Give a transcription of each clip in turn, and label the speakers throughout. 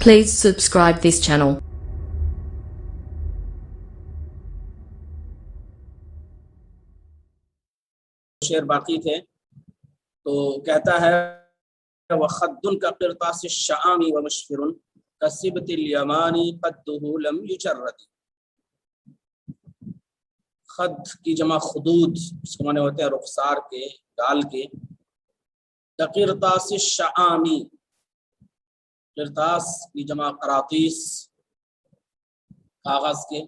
Speaker 1: Please subscribe this channel.
Speaker 2: شعر باقی تھے تو کہتا ہے وَخَدٌّ كَقِرْطَاسِ الشَّعَامِ وَمُشْفِرٌ كَسِبْتِ الْيَمَانِ قَدُّهُ لَمْ يُجَرَّدِ۔ خد کی جمع خدود، اس کے معنی ہوتے ہیں رخسار کے، گال کے۔ كَقِرْطَاسِ الشَّعَامِ، قرطاس کی جمع قراطیس، کاغذ کے،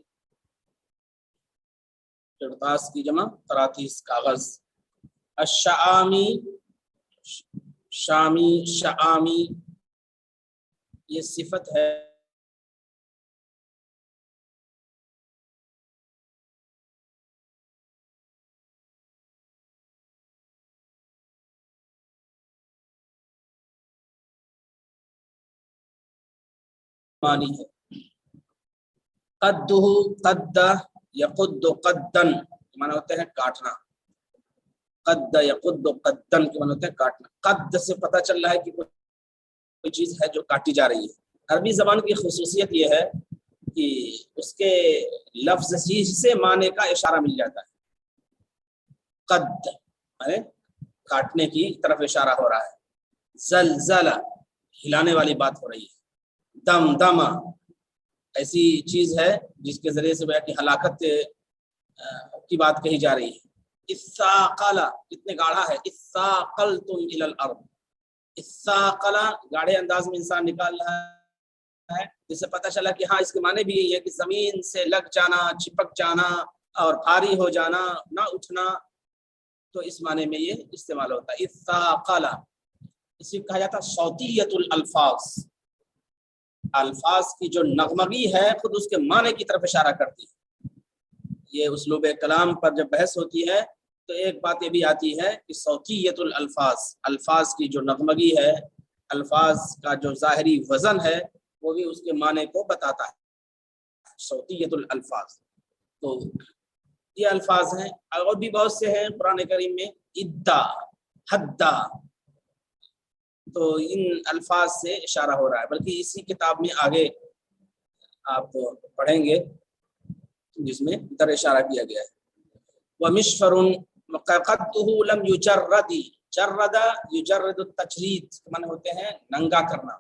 Speaker 2: قرطاس کی جمع قراطیس کاغذ۔ الشعامی، شامی، شعامی یہ صفت ہے معنی ہے۔ قدہ، قد یقد قدن کے معنی ہوتے ہیں کاٹنا، قد یقد قدن کے معنی ہوتے ہیں کاٹنا۔ قد سے پتہ چل رہا ہے کہ کوئی چیز ہے جو کاٹی جا رہی ہے۔ عربی زبان کی خصوصیت یہ ہے کہ اس کے لفظ ہی سے معنی کا اشارہ مل جاتا ہے۔ قد یعنی کاٹنے کی طرف اشارہ ہو رہا ہے۔ زلزلہ ہلانے والی بات ہو رہی ہے۔ دم دمہ ایسی چیز ہے جس کے ذریعے سے کہ ہلاکت کی بات کہی جا رہی ہے۔ اثاقل کتنے گاڑھا ہے، اثاقلتم الی الارض، اثاقل گاڑھے انداز میں انسان نکال رہا ہے، جس سے پتہ چلا کہ ہاں اس کے معنی بھی یہی ہے کہ زمین سے لگ جانا، چپک جانا اور بھاری ہو جانا، نہ اٹھنا، تو اس معنی میں یہ استعمال ہوتا ہے اثاقل۔ اسی کہا جاتا ہے صوتیت الالفاظ، الفاظ کی جو نغمگی ہے خود اس کے معنی کی طرف اشارہ کرتی ہے۔ یہ اسلوب کلام پر جب بحث ہوتی ہے تو ایک بات یہ بھی آتی ہے کہ صوتیت الالفاظ، الفاظ کی جو نغمگی ہے، الفاظ کا جو ظاہری وزن ہے وہ بھی اس کے معنی کو بتاتا ہے، صوتیت الالفاظ۔ تو یہ الفاظ ہیں، اور بھی بہت سے ہیں قرآن کریم میں، ادا، حدا، تو ان الفاظ سے اشارہ ہو رہا ہے۔ بلکہ اسی کتاب میں آگے آپ پڑھیں گے جس میں در اشارہ کیا گیا ہے۔ وَمِشْفَرٌ قَدُّهُ لَمْ يُجَرَّدِ، جرد یجرد التجرید معنی ہوتے ہیں ننگا کرنا،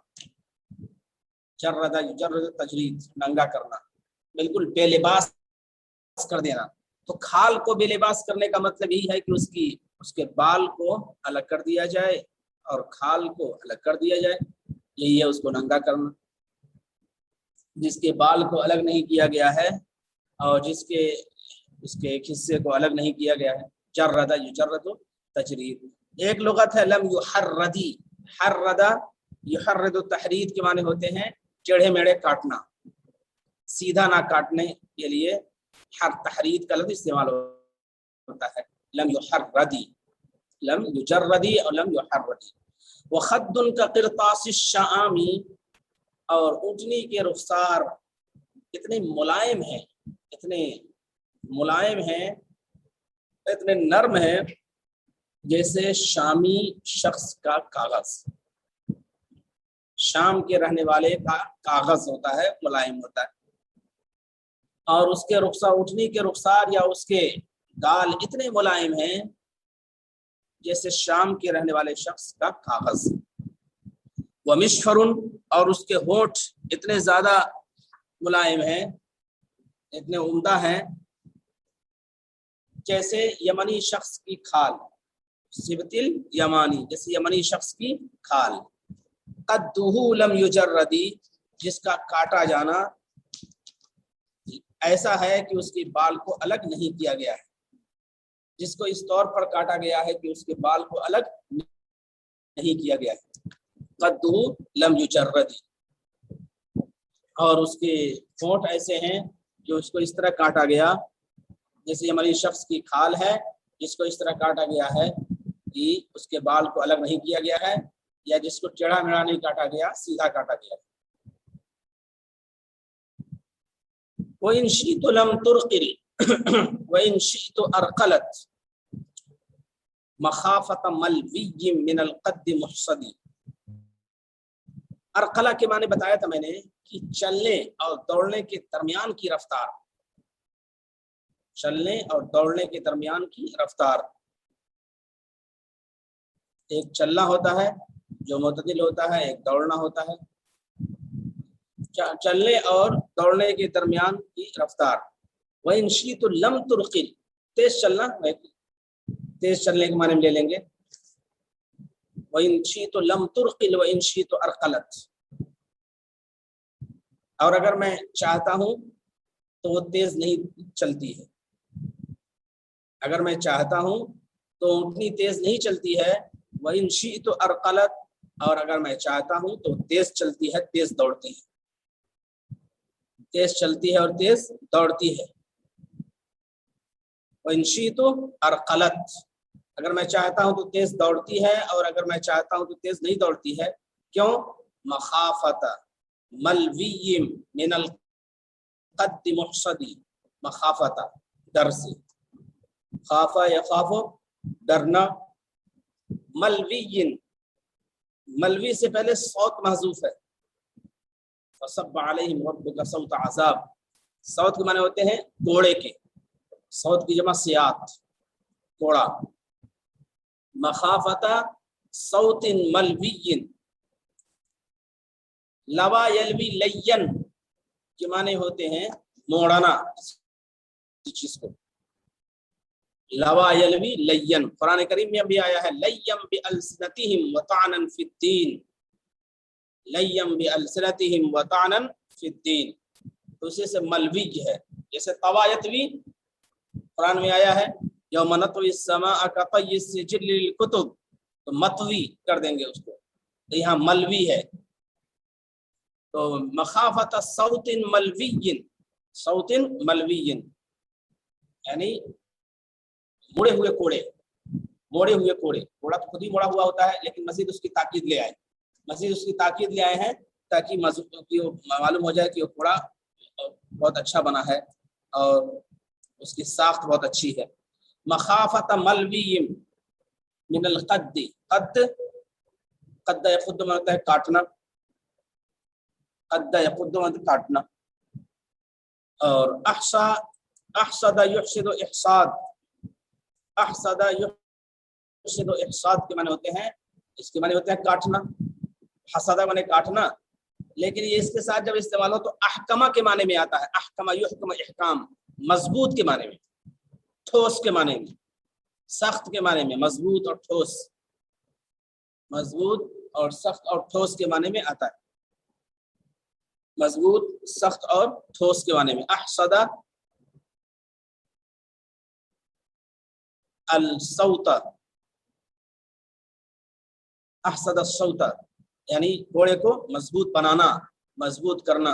Speaker 2: جرد یجرد التجرید ننگا کرنا، بالکل بے لباس کر دینا۔ تو کھال کو بے لباس کرنے کا مطلب یہی ہے کہ اس کے بال کو الگ کر دیا جائے اور کھال کو الگ کر دیا جائے، یہی ہے اس کو ننگا کرنا۔ جس کے بال کو الگ نہیں کیا گیا ہے اور اس کے ایک حصے کو الگ نہیں کیا گیا ہے، جرد یجرد تجرید۔ ایک لغت ہے لم یحردی، حرد یحرد التحرید کے معنی ہوتے ہیں ٹیڑھے میڑھے کاٹنا، سیدھا نہ کاٹنے کے لیے تحرید کا لفظ استعمال ہوتا ہے۔ لم یحردی، لم یجردی اور لم یحردی۔ وخد کقرطاس الشعام، اور اونٹنی کے رخسار اتنے ملائم ہیں، اتنے ملائم ہیں، اتنے نرم ہیں جیسے شامی شخص کا کاغذ، شام کے رہنے والے کا کاغذ ہوتا ہے، ملائم ہوتا ہے۔ اور اس کے رخسار، اونٹنی کے رخسار یا اس کے گال اتنے ملائم ہیں جیسے شام کے رہنے والے شخص کا کاغذ۔ ومشفر، اور اس کے ہونٹ اتنے زیادہ ملائم ہیں، اتنے عمدہ ہیں جیسے یمنی شخص کی کھال، سبت الیمانی، جیسے یمنی شخص کی کھال۔ قدہ لم یجردی، جس کا کاٹا جانا ایسا ہے کہ اس کے بال کو الگ نہیں کیا گیا ہے، جس کو اس طور پر کاٹا گیا ہے کہ اس کے بال کو الگ نہیں کیا گیا ہے۔ قدہ لم یجردی، اور اس کے ہونٹ ایسے ہیں جو اس کو اس طرح کاٹا گیا جیسے ہماری شخص کی کھال ہے، جس کو اس طرح کاٹا گیا ہے کہ اس کے بال کو الگ نہیں کیا گیا ہے، یا جس کو ٹیڑھا میڑھا نہیں کاٹا گیا، سیدھا کاٹا گیا۔ وَإِنْ شِئْتُ لَمْ تُرْقِلْ وَإِنْ شِئْتُ أَرْقَلَتْ مَخَافَةَ مَلْوِيٍّ مِنَ الْقَدِّ مُحْصَدِ۔ ارقلا کے معنی بتایا تھا میں نے کہ چلنے اور دوڑنے کے درمیان کی رفتار، چلنے اور دوڑنے کے درمیان کی رفتار. ایک چلنا ہوتا ہے جو معتدل ہوتا ہے، ایک دوڑنا ہوتا ہے. چلنے اور دوڑنے کے درمیان کی رفتار. وَإِنْ شِئْتُ لَمْ تُرْقِلْ، تیز چلنا، تیز چلنے کے معنی میں لے لیں گے. وَإِنْ شِئْتُ لَمْ تُرْقِلْ وَإِنْ شِئْتُ أَرْقَلَتْ، اور اگر میں چاہتا ہوں تو وہ تیز نہیں چلتی ہے. اگر میں چاہتا ہوں تو اتنی تیز نہیں چلتی ہے. وَإِنْ شِئْتُ أَرْقَلَتْ، اور اگر میں چاہتا ہوں تو تیز چلتی ہے، تیز دوڑتی ہے. تیز چلتی ہے اور تیز دوڑتی ہے. وَإِنْ شِئْتُ أَرْقَلَتْ، اگر میں چاہتا ہوں تو تیز دوڑتی ہے، اور اگر میں چاہتا ہوں تو تیز نہیں دوڑتی ہے. کیوں؟ مخافت ملوی من القد محصدی، مخافت ڈر سے، خافا یخافو ڈرنا. ملوی، ملوی سے پہلے صوت محذوف ہے. فصب علیہم ربک صوت عذاب، صوت کے معنی ہوتے ہیں کوڑے کے، صوت کی جمع سیات، کوڑا. مخافت صوت ملوی، لوا یلوی لین کے معنی ہوتے ہیں موڑنا کسی چیز کو. لوا یلوی لین، قرآن کریم میں بھی آیا ہے لیم بألسنتہم وطعنا فی الدین، لیم بألسنتہم وطعنا فی الدین، تو اسی سے ملوی ہے. جیسے طوی یطوی قرآن میں آیا ہے یوم نطوی السماء کطی السجل للکتب، تو مطوی کر دیں گے اس کو، تو یہاں ملوی ہے. تو مخافت صوت ملوی، صوت ملوی یعنی مڑے ہوئے کوڑے، موڑے ہوئے کوڑے. کوڑا تو خود ہی موڑا ہوا ہوتا ہے، لیکن مزید اس کی تاکید لے آئے، مزید اس کی تاکید لے آئے ہیں تاکہ معلوم ہو جائے کہ وہ کوڑا بہت اچھا بنا ہے اور اس کی ساخت بہت اچھی ہے. مخافت ملوی من القد، قد قد یقد ہوتا ہے کاٹنا، قد یقد کاٹنا. اور احصد یحصد احصاد، احصد یحصد احصاد کے معنی ہوتے ہیں، اس کے معنی ہوتے ہیں کاٹنا. حسدہ معنی کاٹنا، لیکن یہ اس کے ساتھ جب استعمال ہو تو احکمہ کے معنی میں آتا ہے. احکمہ یحکم احکام، مضبوط کے معنی میں، ٹھوس کے معنی میں، سخت کے معنی میں. مضبوط اور ٹھوس، مضبوط اور سخت اور ٹھوس کے معنی میں آتا ہے. مضبوط، سخت اور ٹھوس کے معنی میں. احصد الصوت، احصد الصوت یعنی گھوڑے کو مضبوط بنانا، مضبوط کرنا.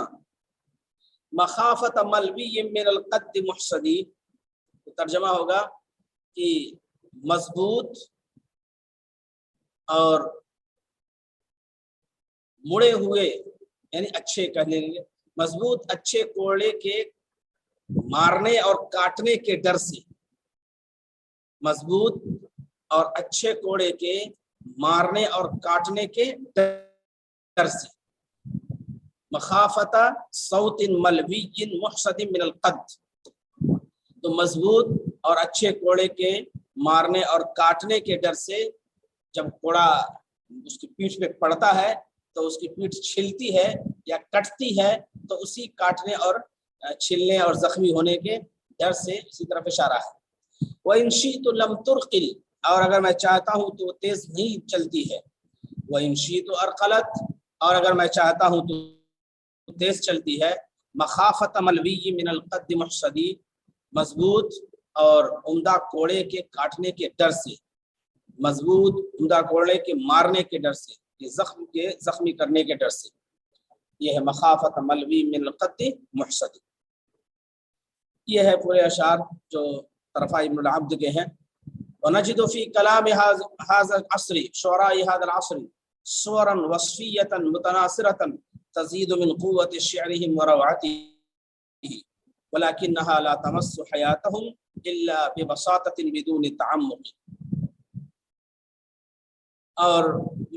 Speaker 2: مخافت ملوی من القد محصدی، ترجمہ ہوگا کہ مضبوط اور مڑے ہوئے یعنی اچھے کہہ لیں گے، مضبوط اچھے کوڑے کے مارنے اور کاٹنے کے ڈر سے، مضبوط اور اچھے کوڑے کے مارنے اور کاٹنے کے ڈر سے. مخافت صوت ملوی محصد من القد، تو مضبوط اور اچھے کوڑے کے مارنے اور کاٹنے کے ڈر سے. جب کوڑا اس کی پیٹھ پہ پڑتا ہے تو اس کی پیٹھ چھلتی ہے یا کٹتی ہے، تو اسی کاٹنے اور چھلنے اور زخمی ہونے کے ڈر سے اسی طرف اشارہ ہے. وَإِنْ شِئْتُ لَمْ تُرْقِلْ، اور اگر میں چاہتا ہوں تو وہ تیز نہیں چلتی ہے. وَإِنْ شِئْتُ أَرْقَلَتْ، اور اگر میں چاہتا ہوں تو تیز چلتی ہے. مخافت ملوی من القد محصدی، مضبوط اور عمدہ کوڑے کے کاٹنے کے ڈر سے، مضبوط عمدہ کوڑے کے مارنے کے ڈر سے، زخمی کرنے کے ڈر سے. یہ ہے مخافت ملوی من القد محصدی. یہ ہے پورے اشعار جو طرفہ ابن العبد کے ہیں. ونجد فی کلام هذا العصر شعراء هذا العصر صورا وصفیة متناصرة تزيد من قوة شعرهم وروعته ولكنها لا تمس حياتهم إلا ببساطة بدون تعمق. اور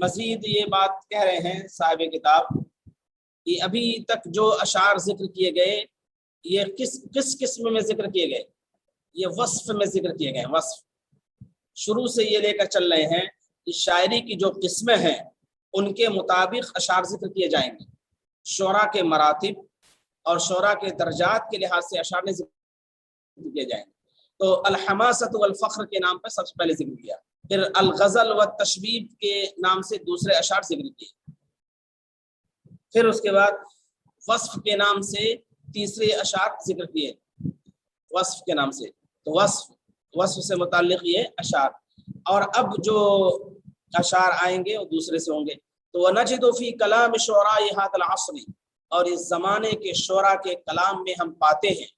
Speaker 2: مزید یہ بات کہہ رہے ہیں صاحب کتاب کہ ابھی تک جو اشعار ذکر کیے گئے یہ کس قسم میں ذکر کیے گئے؟ یہ وصف میں ذکر کیے گئے. وصف شروع سے یہ لے کر چل رہے ہیں کہ شاعری کی جو قسمیں ہیں ان کے مطابق اشعار ذکر کیے جائیں گے. شعراء کے مراتب اور شعراء کے درجات کے لحاظ سے اشعار ذکر کیے جائیں گے. تو الحماسۃ والفخر کے نام پر سب سے پہلے ذکر کیا، پھر الغزل والتشبیب کے نام سے دوسرے اشعار ذکر کیے، پھر اس کے بعد وصف کے نام سے تیسرے اشعار ذکر کیے. وصف کے نام سے تو وصف سے متعلق یہ اشعار. اور اب جو اشعار آئیں گے وہ دوسرے سے ہوں گے. تو وَنَجِدُ فِي كَلَامِ شُعَرَاءِ هَذَا الْعَصْرِ، اور اس زمانے کے شعراء کے کلام میں ہم پاتے ہیں،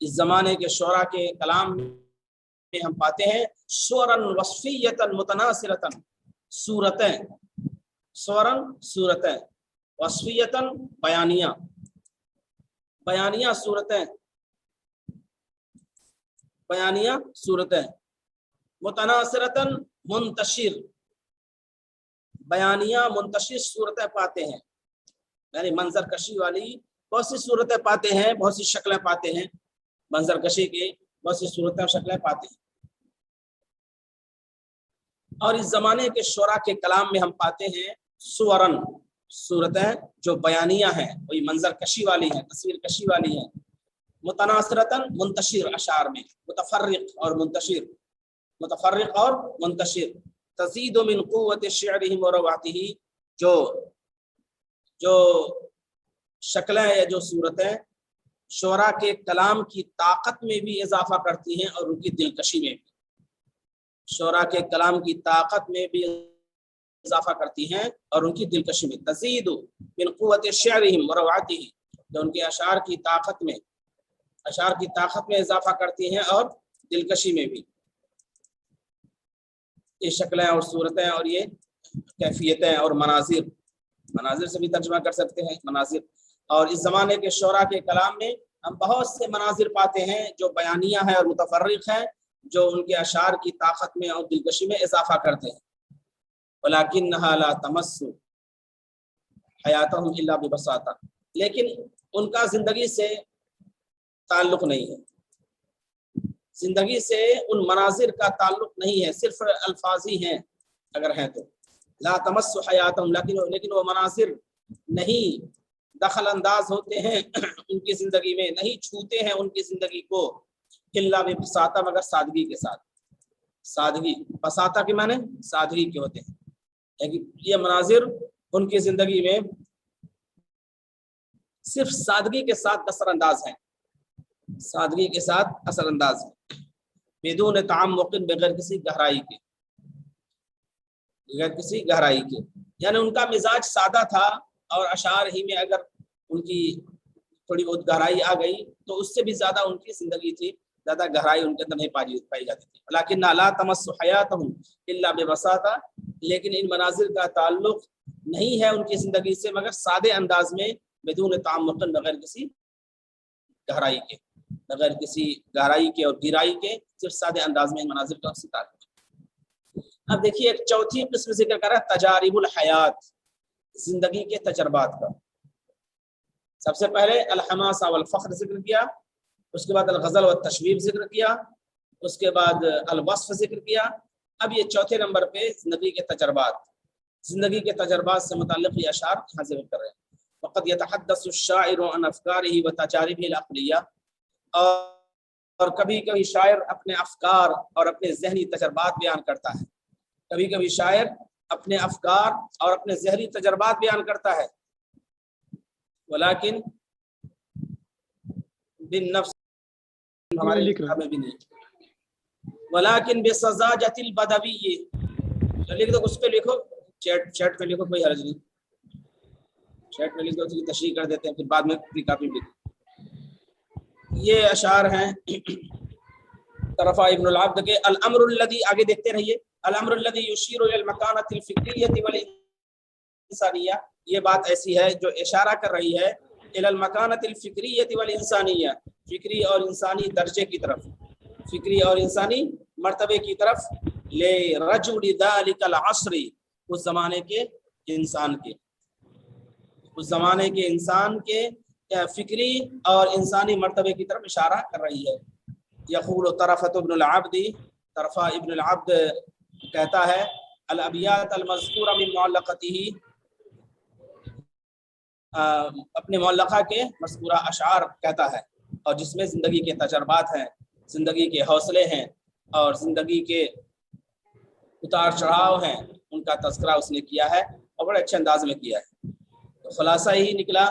Speaker 2: اس زمانے کے شعراء کے کلام میں ہم پاتے ہیں سورن وصفیتن متناصرتن، صورتیں، سورن صورتیں، وصفیتن بیانیہ، بیانیہ صورتیں، بیانیہ صورتیں، متناصرتن منتشر، بیانیہ منتشر صورتیں پاتے ہیں، یعنی منظر کشی والی بہت سی صورتیں پاتے ہیں، بہت سی شکلیں پاتے ہیں، منظر کشی کی بہت سی صورتیں اور شکلیں پاتے ہیں. اور اس زمانے کے شعراء کے کلام میں ہم پاتے ہیں سورن، صورتیں جو بیانیہ ہیں، وہی منظر کشی والی ہیں، تصویر کشی والی ہیں، متناصرتاً منتشر، اشعار میں متفرق اور منتشر، متفرق اور منتشر. تزید من قوت شعرهم وروعته، جو شکلیں یا جو صورتیں شعراء کے کلام کی طاقت میں بھی اضافہ کرتی ہیں اور ان کی دلکشی میں بھی، شعراء کے کلام کی طاقت میں بھی اضافہ کرتی ہیں اور ان کی دلکشی میں. تزید من قوت شعرهم وروعته، جو ان کے اشعار کی طاقت میں اضافہ کرتی ہیں اور دلکشی میں بھی. یہ شکلیں اور صورتیں اور یہ کیفیتیں اور مناظر سے بھی ترجمہ کر سکتے ہیں، مناظر. اور اس زمانے کے شعراء کے کلام میں ہم بہت سے مناظر پاتے ہیں جو بیانیہ ہیں اور متفرق ہیں، جو ان کے اشعار کی طاقت میں اور دلکشی میں اضافہ کرتے ہیں. وَلَكِنَّهَا لَا تَمَسُّ حَيَاتَهُمْ إِلَّا بِبَسَاطَةٍ، لیکن ان کا زندگی سے تعلق نہیں ہے، زندگی سے ان مناظر کا تعلق نہیں ہے، صرف الفاظی ہیں اگر ہیں تو. لا تمس حیاتہم، لیکن وہ مناظر نہیں دخل انداز ہوتے ہیں ان کی زندگی میں، نہیں چھوتے ہیں ان کی زندگی کو، الا ببساطہ، مگر سادگی کے ساتھ. سادگی، بساطہ کے معنی سادگی کے ہوتے ہیں. یہ مناظر ان کی زندگی میں صرف سادگی کے ساتھ اثر انداز ہیں، سادگی کے ساتھ اثر انداز ہیں، بدون تعمق، بغیر کسی گہرائی کے، بغیر کسی گہرائی کے. یعنی ان کا مزاج سادہ تھا اور اشعار ہی میں اگر ان کی تھوڑی بہت گہرائی آ گئی تو اس سے بھی زیادہ ان کی زندگی تھی، زیادہ گہرائی ان کے اندر نہیں پائی جاتی تھی. لیکن لا تمس حیاتہم الا ببساطہ، لیکن ان مناظر کا تعلق نہیں ہے ان کی زندگی سے مگر سادے انداز میں، بدون تعمق، بغیر کسی گہرائی کے، بغیر کسی گہرائی کے اور گہرائی کے، صرف سادے انداز میں ان مناظر کا تعلق. اب دیکھیے ایک چوتھی قسم ذکر کر رہا ہے تجارب الحیات، زندگی کے تجربات کا. سب سے پہلے الحماسہ والفخر ذکر کیا، اس کے بعد الغزل والتشبیب ذکر کیا، اس کے بعد الوصف ذکر کیا. اب یہ چوتھے نمبر پہ زندگی کے تجربات، زندگی کے تجربات سے متعلق یہ اشعار یہاں ذکر کر رہے ہیں. وقد يتحدث الشاعر عن افکارہ وتجاربہ العقلیہ، اور کبھی کبھی شاعر اپنے افکار اور اپنے ذہنی تجربات بیان کرتا ہے، کبھی کبھی شاعر اپنے افکار اور اپنے ذہنی تجربات بیان کرتا ہے. ولیکن بالنفس، ہمارے کتاب میں بھی نہیں، ولیکن بسذاجۃ البدوی، لکھ دو، اس پہ لکھو، چیٹ میں لکھو، کوئی حرج نہیں، چیٹ میں لکھ دو، تشریح کر دیتے ہیں، پھر بعد میں اپنی کاپی میں لکھو. یہ اشعار ہیں طرفہ ابن العبد کے. الامر الذی، آگے دیکھتے رہیے، الامر الذی یشیر الی المکانۃ الفکریۃ والانسانیہ، یہ بات ایسی ہے جو اشارہ کر رہی ہے الی المکانۃ الفکریۃ والانسانیہ، فکری اور انسانی درجے کی طرف، فکری اور انسانی مرتبے کی طرف. لرجل ذلك العصر، اس زمانے کے انسان کے، اس زمانے کے انسان کے فکری اور انسانی مرتبے کی طرف اشارہ کر رہی ہے. یقول طرفۃ ابن العبد، طرفہ ابن العبد کہتا ہے الابیات المذکورہ من معلقتہ، اپنے معلقہ کے مذکورہ اشعار کہتا ہے، اور جس میں زندگی کے تجربات ہیں، زندگی کے حوصلے ہیں، اور زندگی کے اتار چڑھاؤ ہیں، ان کا تذکرہ اس نے کیا ہے اور بڑے اچھے انداز میں کیا ہے. تو خلاصہ یہی نکلا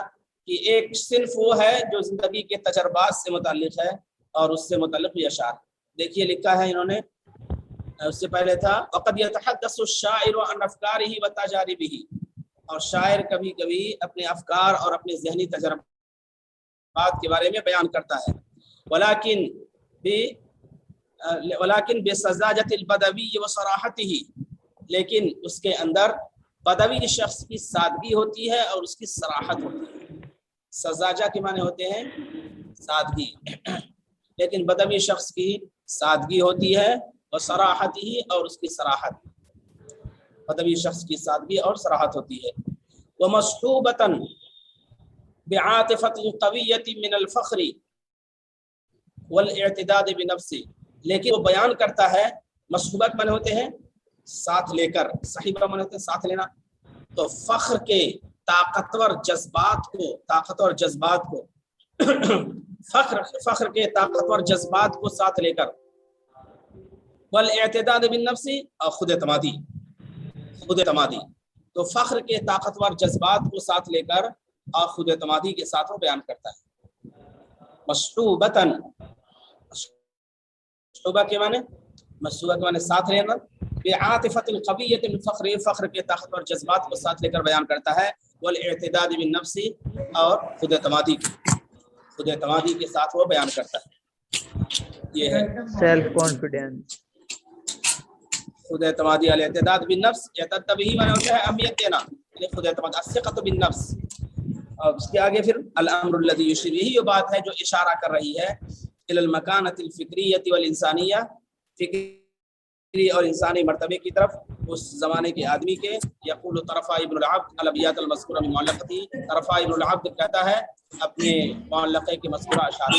Speaker 2: کہ ایک صنف وہ ہے جو زندگی کے تجربات سے متعلق ہے اور اس سے متعلق یہ اشعار. دیکھیے لکھا ہے انہوں نے، اس سے پہلے تھا وقد يتحدث الشاعر عن افکارہ وتجاربہ، اور شاعر کبھی کبھی اپنے افکار اور اپنے ذہنی تجربات کے بارے میں بیان کرتا ہے. ولكن بسذاجة البدوی وصراحتہ، لیکن اس کے اندر بدوی شخص کی سادگی ہوتی ہے اور اس کی صراحت ہوتی ہے. سذاجہ کے معنی ہوتے ہیں سادگی، لیکن بدوی شخص کی سادگی ہوتی ہے، وصراحتہ، اور اس کی صراحت، بدوی شخص کی سادگی اور صراحت ہوتی ہے. ومصحوبة بعاطفة قوية من الفخر والاعتداد بنفسه، لیکن وہ بیان کرتا ہے، مصحوبہ کے معنی ہوتے ہیں ساتھ لے کر، صحیبہ معنی ہوتے ہیں ساتھ لینا، تو فخر کے طاقتور جذبات کو فخر کے طاقتور جذبات کو ساتھ لے کر، والاعتداد بالنفس، اور خود اعتمادی، تو فخر کے طاقتور جذبات کو ساتھ لے کر اور خود اعتمادی کے ساتھ وہ بیان کرتا ہے. مصحوبتاً، مصحوبہ کے معنی ساتھ لینا، بعاطفۃ القویۃ من فخر، فخر کے طاقتور جذبات کو ساتھ لے کر بیان کرتا ہے، والاعتداد بالنفس، اور خود اعتمادی کے ساتھ وہ بیان کرتا ہے. یہ ہے
Speaker 3: سیلف کانفیڈنس.
Speaker 2: خود اعتمادی، الاعتداد بالنفس، اعتداد بھی معنی ہوتا ہے اہمیت دینا، یعنی خود اعتماد، الثقۃ بالنفس. اور اس کے آگے پھر الامر الذی یشیر، یہی وہ بات ہے جو اشارہ کر رہی ہے الی المکانۃ الفکریۃ والانسانیہ، فکری اور انسانی مرتبے کی طرف اس زمانے کے آدمی کے. یقول طرفہ ابن العبد الابیات المذکورہ من معلقتہ، طرفہ ابن العبد کہتا ہے اپنے معلقے کے مذکورہ اشعار.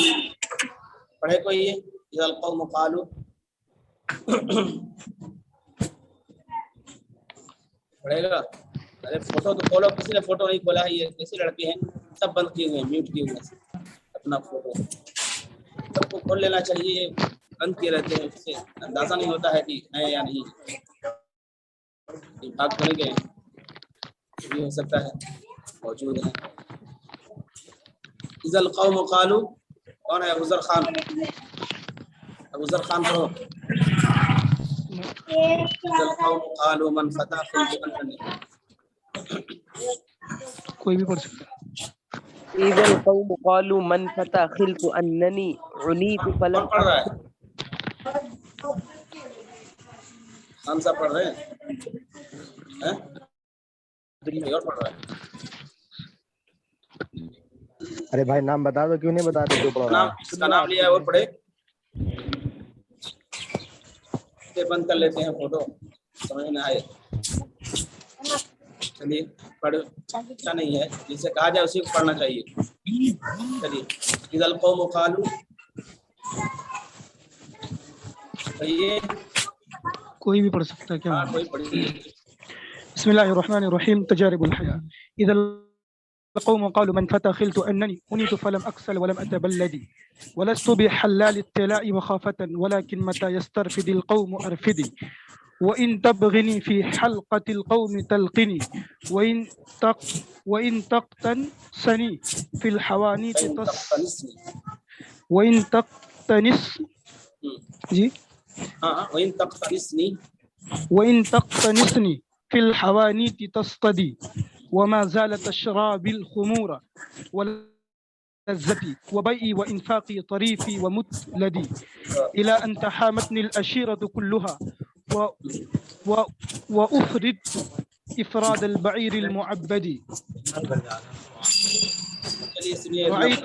Speaker 2: پڑھے کوئی یہ اذا القوم قالوا، پڑھے گا؟ ارے فوٹو تو کھولو، کسی نے فوٹو نہیں کھولا ہے، یہ کیسے لڑکے ہیں سب بند کیے ہوئے ہیں، میوٹ کیے ہوئے ہیں اپنا فوٹو. سب کو کھول لینا چاہیے، بند کیے رہتے ہیں، اس سے اندازہ نہیں ہوتا ہے کہ ہے یا نہیں. بھاگ تو نہیں گئے، یہ ہو سکتا ہے موجود ہے. اذا القوم قالوا، کون ہے؟ ابوذر خان پڑھو. اذا القوم قالوا من فتح خلق اننی،
Speaker 4: کوئی بھی پڑھ سکتا ہے.
Speaker 3: اذا القوم قالوا من فتى خلت انني عنيت فلم
Speaker 2: پڑھ رہا ہے خان صاحب پڑھ رہے ہیں، اور پڑھ رہا ہے.
Speaker 5: ارے بھائی نام بتا دو، کیوں نہیں بتاتے جو پڑھ رہا ہے؟
Speaker 2: اس کا نام لیا ہے اور پڑھے. بند کر لیتے ہیں فوٹو، سمجھ میں آئے. چلیے پڑھ، اچھا نہیں ہے، جسے کہا جائے اسی کو پڑھنا چاہیے. چلیے اذا القوم قالوا،
Speaker 4: کوئی بھی پڑھ سکتا ہے کیا؟
Speaker 2: کوئی پڑھیے.
Speaker 4: بسم اللہ الرحمن الرحیم. تجارب الحیاة. اذا القوم قالوا من فتى خلت انني انيت فلم اكسل ولم اتبلدي ولست بحلال الطلاء مخافة ولكن متى يسترفد القوم ارفدي وإن تبغني في حلقة القوم تلقني وإن تقتنسني في الحوانيت وإن تقتنس جی وإن تقتنسني في الحوانيت تصطدي وما زالت تشرب الخمور ولذتي وبيئي وإنفاقي طريفي ومتلدي إلى أن تحامتني الأشيرة كلها وأفرد إفراد البعير المعبد. رأيت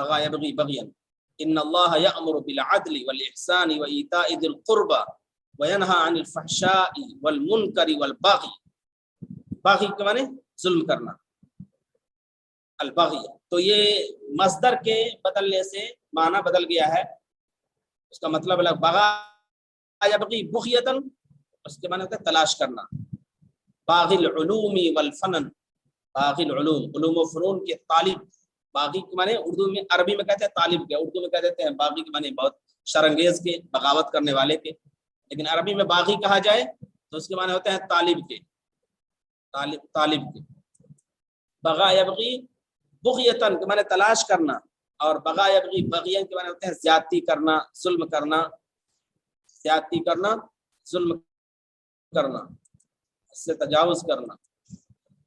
Speaker 2: بغى يبغي بغيا إن الله يأمر بالعدل والإحسان وإيتاء ذي القربى وينهى عن الفحشاء والمنكر والبغي. باغی کے معنی ظلم کرنا، البغی. تو یہ مصدر کے بدلنے سے معنی بدل گیا ہے، اس کا مطلب الگ. بغا یبغی بغیتاً، اس کے معنی ہوتا ہے تلاش کرنا. باغی العلوم والفنن، باغی العلوم، علوم و فنون کے طالب. باغی کے معنی اردو میں، عربی میں کہتے ہیں طالب کے، اردو میں کہہ دیتے ہیں باغی کے معنی بہت شرانگیز کے، بغاوت کرنے والے کے. لیکن عربی میں باغی کہا جائے تو اس کے معنی ہوتے ہیں طالب کے، طالب کے. بغا یبغی بغیتاً کے معنی تلاش کرنا، اور بغا یبغی بغیاً کے معنی ہوتے ہیں زیادتی کرنا، ظلم کرنا، زیادتی کرنا، ظلم کرنا، اس سے تجاوز کرنا.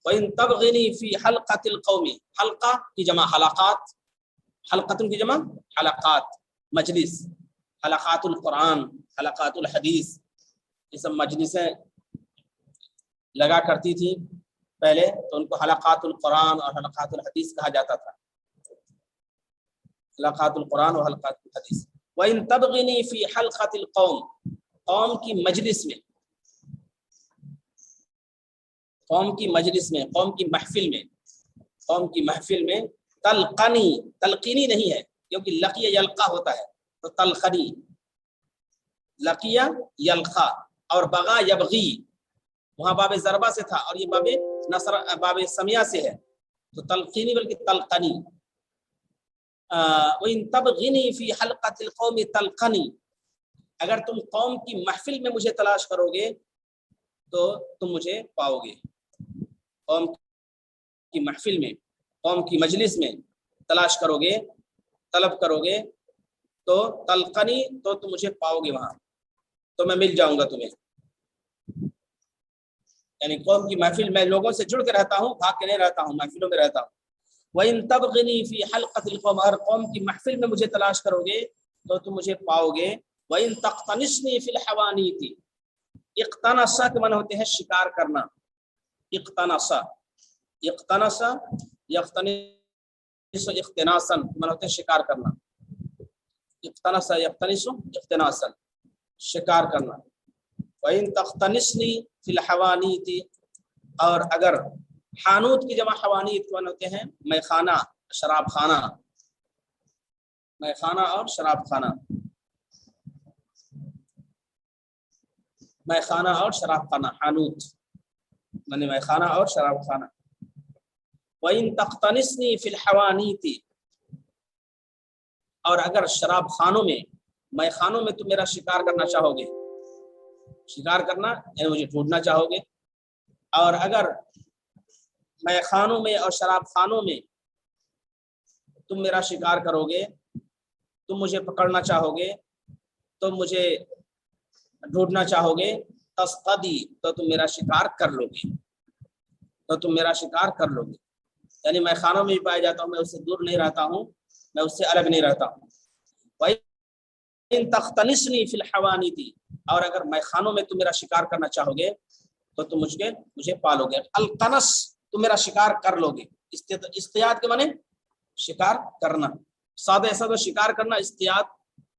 Speaker 2: وَإِن تَبْغِنِي فِي حَلْقَةِ الْقَوْمِ، حلقہ کی جمع حلقات، حلقۃ کی جمع حلقات، مجلس. حلقات القرآن، حلقات الحدیث، یہ سب مجلسیں لگا کرتی تھی پہلے، تو ان کو حلقات القرآن اور حلقات الحدیث کہا جاتا تھا. حلقات القرآن اور حلقات الحدیث. وَإِن تَبْغِنِي فِي حَلْقَةِ الْقَوْمِ، قوم کی مجلس میں، قوم کی مجلس میں، قوم کی محفل میں، قوم کی محفل میں. تلقنی، تلقینی نہیں ہے کیونکہ لقیہ یلقا ہوتا ہے، تو تلقنی، لقیہ یلقا. اور بغا یبغی، وہاں باب ضربہ سے تھا اور یہ باب نصر، باب سمیہ سے ہے، تو تلقینی بلکہ تلقنی. وَإِن تَبْغِنِي فِي حَلْقَةِ الْقَوْمِ تَلْقَنِي، اگر تم قوم کی محفل میں مجھے تلاش کرو گے تو تم مجھے پاؤ گے. قوم کی محفل میں، قوم کی مجلس میں تلاش کرو گے، طلب کرو گے تو تلقنی، تو تم مجھے پاؤ گے وہاں، تو میں مل جاؤں گا تمہیں. یعنی قوم کی محفل میں لوگوں سے جڑ کے رہتا ہوں، بھاگ کے نہیں رہتا ہوں، محفلوں میں رہتا ہوں. وَإِن تَبْغِنِي فِي حَلْقَةِ الْقَوْمِ، اگر قوم کی محفل میں مجھے تلاش کرو گے تو تم مجھے پاؤ گے. وَإِن تَقْتَنِصْنِي فِي الْحَوَانِيتِ، اقتنص کے معنی ہوتے ہیں شکار کرنا. اقتنص، اقتنص یقتنص اقتناصا، معنی ہوتے ہیں شکار کرنا. اقتنص یقتنص اقتناصا، شکار کرنا. وَإِن تَقْتَنِصْنِي فِي الْحَوَانِيتِ، اور اگر، حانوت کی جمع حوانیت کون ہوتے ہیں؟ میخانہ، شراب خانہ، میخانہ اور شراب خانہ، میخانہ اور شراب خانہ، حانوت یعنی میخانہ اور شراب خانہ. وَإِن تَقْتَنِصْنِي فِي الْحَوَانِيتِ، اور اگر شراب خانوں میں، میخانوں میں تم میرا شکار کرنا چاہو گے، شکار کرنا یعنی مجھے ڈھونڈنا چاہو گے، اور اگر میخانوں میں اور شراب خانوں میں تم میرا شکار کرو گے، تم مجھے پکڑنا چاہو گے، تم مجھے ڈھونڈنا چاہو گے، تصطدی، تو تم میرا شکار کر لو گے، تو تم میرا شکار کر لو گے. یعنی میں خانوں میں بھی پایا جاتا ہوں، میں اس سے دور نہیں رہتا ہوں، میں اس سے الگ نہیں رہتا ہوں. وَإِن تَخْتَنِصْنِي فِي الْحَوَانِيتِ، اور اگر میں خانوں میں تم میرا شکار کرنا چاہو گے تو تم مجھے پالو گے. القنص، تم میرا شکار کر لو گے. اصطیاد کے معنی شکار کرنا، سادہ سادہ شکار کرنا. اصطیاد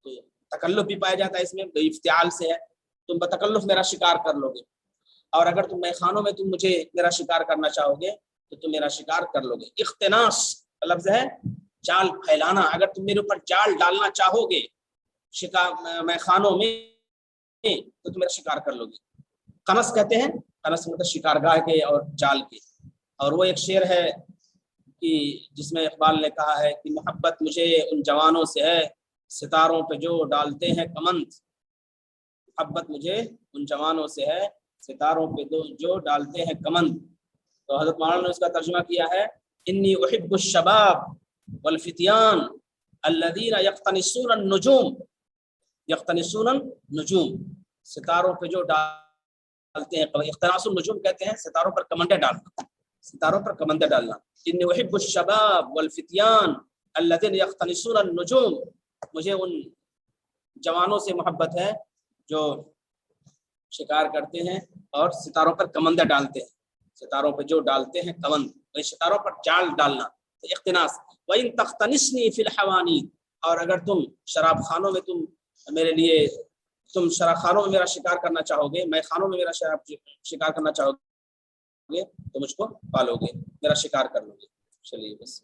Speaker 2: تو تکلف بھی پایا جاتا ہے اس میں، افتعال سے ہے، تم بتکلف میرا شکار کر لو گے. اور اگر تم میخانوں میں تم مجھے میرا شکار کرنا چاہو گے تو تم میرا شکار کر لو گے. اختناس لفظ ہے جال پھیلانا، اگر تم میرے اوپر جال ڈالنا چاہو گے شکار میخانوں میں تو تم میرا شکار کر لو گے. قنص کہتے ہیں، قنص مطلب شکارگاہ کے اور جال کے. اور وہ ایک شعر ہے کہ جس میں اقبال نے کہا ہے کہ محبت مجھے ان جوانوں سے ہے ستاروں پہ جو ڈالتے ہیں کمند، محبت مجھے ان جوانوں سے ہے ستاروں پہ جو ڈالتے ہیں کمند. تو حضرت مولانا نے اس کا ترجمہ کیا ہے، انی احب الشباب والفتیان الذین یقتنصون النجوم، یقتنصون النجوم، ستاروں پہ جو ڈالتے ہیں. اقتناص النجوم کہتے ہیں ستاروں پر کمندیں ڈالنا، ستاروں پر کمندیں ڈالنا. انی احب الشباب والفتیان الذین یقتنصون النجوم، مجھے ان جوانوں سے محبت ہے جو شکار کرتے ہیں اور ستاروں پر کمندیں ڈالتے ہیں. ستاروں پہ جو ڈالتے ہیں کمند، ستاروں پر جال ڈالنا اقتناس. وَإِن تَخْتَنِسْنِي فِي الْحَوَانِيدِ، اور اگر تم شراب خانوں میں تم شراب خانوں میں میرا شکار کرنا چاہو گے، میں خانوں میں میرا شکار کرنا چاہو گے تو مجھ کو پالو گے، میرا شکار کر لو گے. چلیے بس.